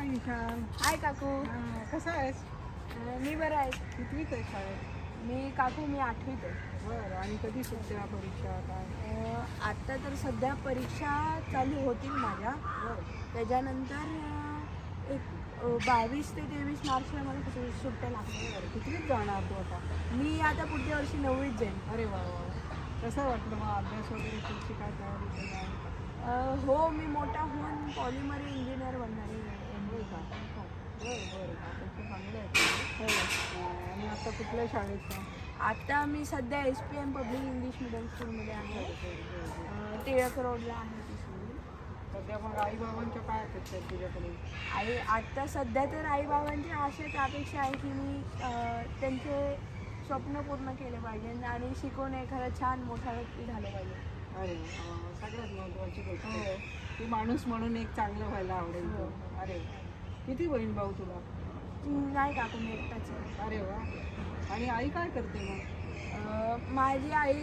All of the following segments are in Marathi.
हाय निशान. हाय काकू. कसा आहेस? मी बरं आहे. कितवीत आहे शाळेत? मी 8वीत आहे. बरं. आणि कधी सुट्ट्या परीक्षा काय? आत्ता तर सध्या परीक्षा चालू होतील माझ्या. बरं. त्याच्यानंतर एक 22 ते 23 मार्चला मला सुट्ट्या लागतील. कितवीत जाणार तू आता? मी आता पुढच्या वर्षी 9वीत जाईन. अरे वा वा. कसं वाटलं मग अभ्यास वगैरे तुमची काय तयारी केली आहे? हो, मी मोठा होऊन पॉलिमरी इंजिनियर बनणार आहे. होय का? बरं बरं. आता ते चांगलं आहे. हो. आणि आता कुठल्या शाळेत? आता मी सध्या SPM पब्लिक इंग्लिश मिडियम स्कूलमध्ये आहे. टिळक रोडला आहे ती स्कूल. सध्या मग आईबाबांच्या काय अपेक्षा आहेत तुझ्याकडे? आत्ता सध्या तर आईबाबांची अशीच अपेक्षा आहे की मी त्यांचे स्वप्न पूर्ण केले पाहिजे आणि शिकून एखादा छान मोठा व्यक्ती झालं पाहिजे. अरे सगळ्यात महत्त्वाची गोष्ट हो. की माणूस म्हणून एक चांगलं व्हायला आवडेल. हो. अरे किती बहीण भाऊ तुला? नाही काकू, मी एकटाच आहे. अरे वा. आणि आई काय करते मग? माझी आई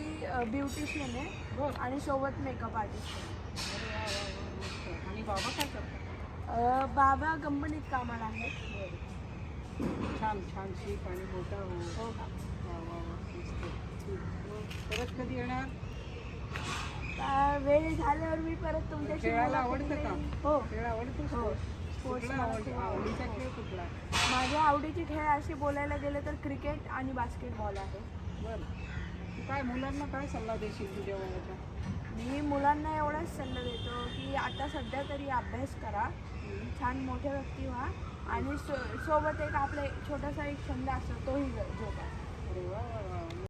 ब्युटिशियन आहे बरं. आणि सोबत मेकअप आर्टिस्ट आहे. अरे वा वा वा, मस्त. आणि बाबा काय करतात? बाबा कंपनीत कामाला आहेत. बरं. छान छान शिक आणि मोठा हो. हो का? वा वा वा, मस्त. ठीक. मग परत कधी येणार? वेळ झाल्यावर मी परत तुमच्याशी खेळायला मुलाखत आवडतं का? घेईन. हो. खेळ आवडतोस? हो. कुठला आवडीचा खेळ कुठला? माझ्या आवडीचे खेळ असे बोलायला गेले तर क्रिकेट आणि बास्केटबॉल आहे. बरं. तू काय मुलांना काय सल्ला देशील तुझ्या वयाच्या? मी मुलांना एवढाच सल्ला देतो की आता सध्या तरी अभ्यास करा, छान मोठे व्यक्ती व्हा आणि सोबत एक आपला छोटासा एक छंद असतो तोही जोपा. अरे वा वा वा.